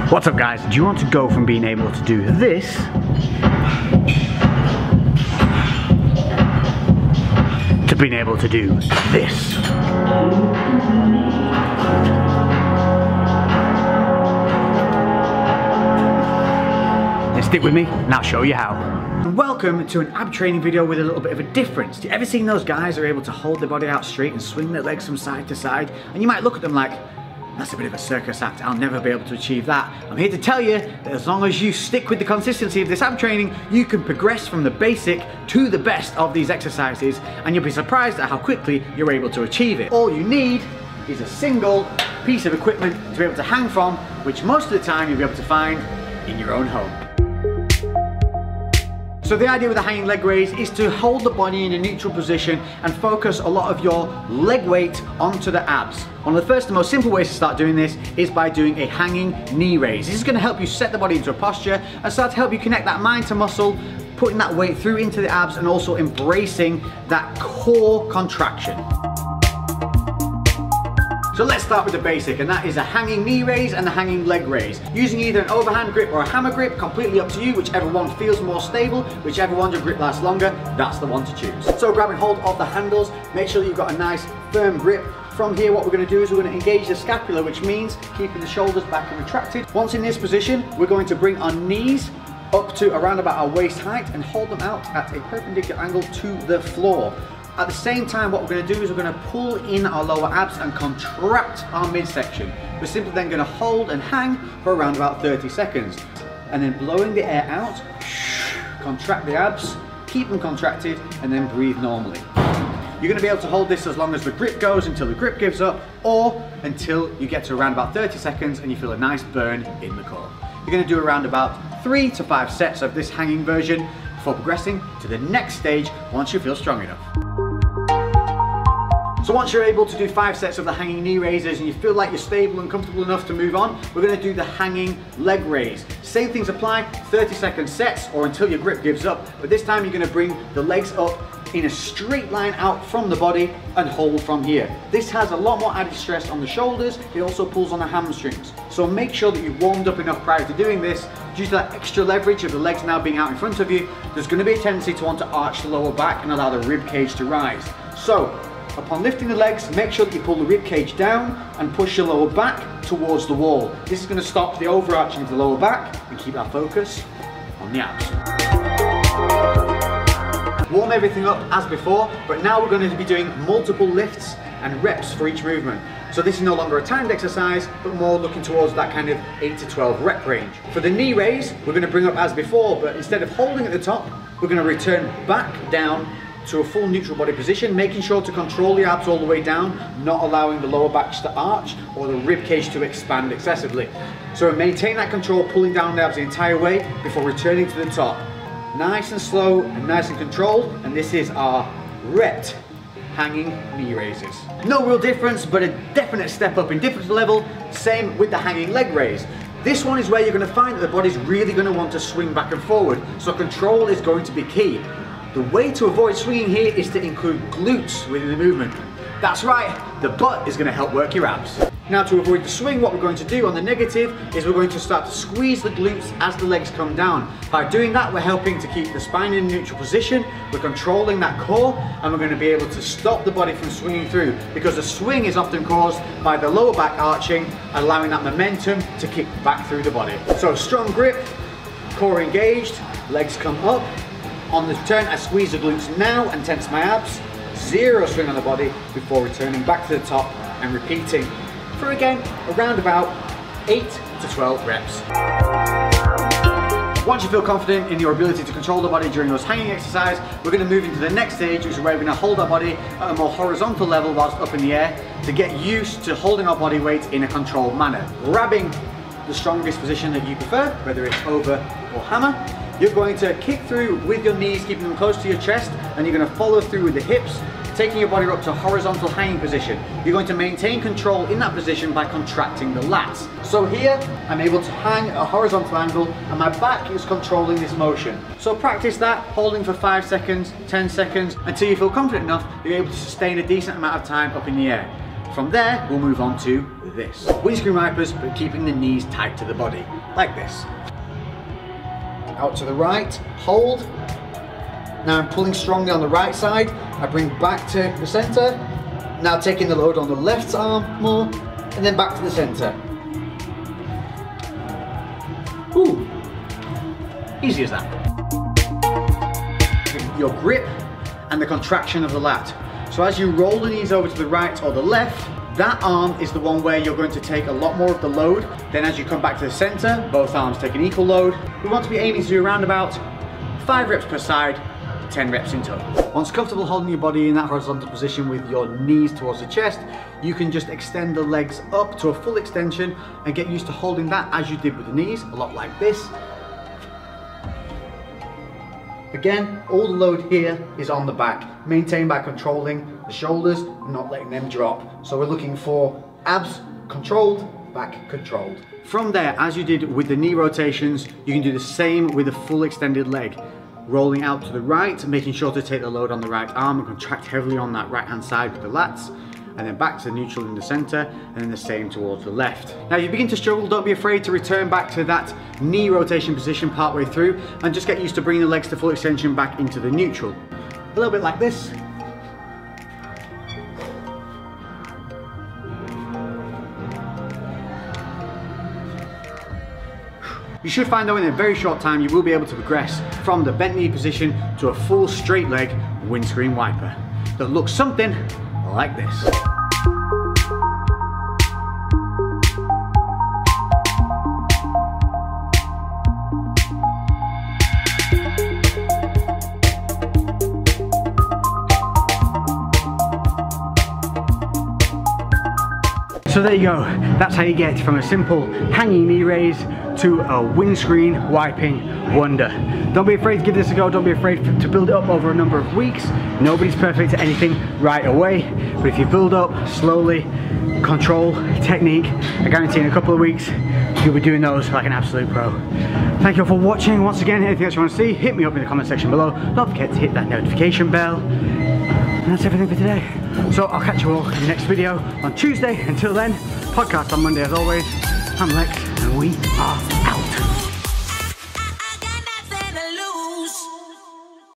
What's up guys, do you want to go from being able to do this to being able to do this? Then stick with me and I'll show you how. Welcome to an ab training video with a little bit of a difference. Have you ever seen those guys who are able to hold their body out straight and swing their legs from side to side? And you might look at them like, that's a bit of a circus act, I'll never be able to achieve that. I'm here to tell you that as long as you stick with the consistency of this ab training, you can progress from the basic to the best of these exercises, and you'll be surprised at how quickly you're able to achieve it. All you need is a single piece of equipment to be able to hang from, which most of the time you'll be able to find in your own home. So the idea with the hanging leg raise is to hold the body in a neutral position and focus a lot of your leg weight onto the abs. One of the first and most simple ways to start doing this is by doing a hanging knee raise. This is going to help you set the body into a posture and start to help you connect that mind to muscle, putting that weight through into the abs and also embracing that core contraction. So let's start with the basic, and that is a hanging knee raise and the hanging leg raise. Using either an overhand grip or a hammer grip, completely up to you, whichever one feels more stable, whichever one your grip lasts longer, that's the one to choose. So grabbing hold of the handles, make sure you've got a nice firm grip. From here what we're going to do is we're going to engage the scapula, which means keeping the shoulders back and retracted. Once in this position, we're going to bring our knees up to around about our waist height and hold them out at a perpendicular angle to the floor. At the same time, what we're going to do is we're going to pull in our lower abs and contract our midsection. We're simply then going to hold and hang for around about 30 seconds. And then blowing the air out, contract the abs, keep them contracted, and then breathe normally. You're going to be able to hold this as long as the grip goes until the grip gives up, or until you get to around about 30 seconds and you feel a nice burn in the core. You're going to do around about 3 to 5 sets of this hanging version before progressing to the next stage once you feel strong enough. So once you're able to do 5 sets of the hanging knee raises and you feel like you're stable and comfortable enough to move on, we're going to do the hanging leg raise. Same things apply, 30-second sets or until your grip gives up, but this time you're going to bring the legs up in a straight line out from the body and hold from here. This has a lot more added stress on the shoulders, it also pulls on the hamstrings. So make sure that you've warmed up enough prior to doing this. Due to that extra leverage of the legs now being out in front of you, there's going to be a tendency to want to arch the lower back and allow the rib cage to rise. So upon lifting the legs, make sure that you pull the rib cage down and push your lower back towards the wall. This is going to stop the overarching of the lower back and keep our focus on the abs. Warm everything up as before, but now we're going to be doing multiple lifts and reps for each movement. So this is no longer a timed exercise, but more looking towards that kind of 8 to 12 rep range. For the knee raise, we're going to bring up as before, but instead of holding at the top, we're going to return back down to a full neutral body position, making sure to control the abs all the way down, not allowing the lower back to arch or the rib cage to expand excessively. So maintain that control, pulling down the abs the entire way before returning to the top. Nice and slow and nice and controlled, and this is our repped hanging knee raises. No real difference, but a definite step up in difference level. Same with the hanging leg raise. This one is where you're going to find that the body's really going to want to swing back and forward, so control is going to be key. The way to avoid swinging here is to include glutes within the movement. That's right, the butt is going to help work your abs. Now to avoid the swing, what we're going to do on the negative is we're going to start to squeeze the glutes as the legs come down. By doing that, we're helping to keep the spine in a neutral position, we're controlling that core, and we're going to be able to stop the body from swinging through, because the swing is often caused by the lower back arching, allowing that momentum to kick back through the body. So strong grip, core engaged, legs come up. On the turn, I squeeze the glutes now and tense my abs. Zero swing on the body before returning back to the top and repeating for again around about 8 to 12 reps. Once you feel confident in your ability to control the body during those hanging exercises, we're going to move into the next stage, which is where we're going to hold our body at a more horizontal level whilst up in the air to get used to holding our body weight in a controlled manner. Grabbing the strongest position that you prefer, whether it's over or hammer. You're going to kick through with your knees, keeping them close to your chest, and you're going to follow through with the hips, taking your body up to a horizontal hanging position. You're going to maintain control in that position by contracting the lats. So here, I'm able to hang at a horizontal angle, and my back is controlling this motion. So practice that, holding for 5 seconds, 10 seconds, until you feel confident enough, you're able to sustain a decent amount of time up in the air. From there, we'll move on to this. Windscreen wipers, but keeping the knees tight to the body, like this. Out to the right, hold. Now I'm pulling strongly on the right side. I bring back to the center. Now taking the load on the left arm more, and then back to the center. Ooh, easy as that. Your grip and the contraction of the lat. So as you roll the knees over to the right or the left, that arm is the one where you're going to take a lot more of the load. Then as you come back to the center, both arms take an equal load. We want to be aiming to do around about 5 reps per side, 10 reps in total. Once comfortable holding your body in that horizontal position with your knees towards the chest, you can just extend the legs up to a full extension and get used to holding that as you did with the knees, a lot like this. Again, all the load here is on the back, maintained by controlling the shoulders and not letting them drop. So we're looking for abs controlled, back controlled. From there, as you did with the knee rotations, you can do the same with a full extended leg. Rolling out to the right, making sure to take the load on the right arm and contract heavily on that right hand side with the lats, and then back to neutral in the center, and then the same towards the left. Now if you begin to struggle, don't be afraid to return back to that knee rotation position partway through, and just get used to bringing the legs to full extension back into the neutral. A little bit like this. You should find though in a very short time you will be able to progress from the bent knee position to a full straight leg windscreen wiper that looks something like this. So there you go, that's how you get from a simple hanging knee raise to a windscreen wiping wonder. Don't be afraid to give this a go, don't be afraid to build it up over a number of weeks. Nobody's perfect at anything right away, but if you build up slowly, control, technique, I guarantee in a couple of weeks, you'll be doing those like an absolute pro. Thank you all for watching. Once again, anything else you want to see, hit me up in the comment section below. Don't forget to hit that notification bell. And that's everything for today. So I'll catch you all in the next video on Tuesday. Until then, podcast on Monday as always. I'm Lex and we are out.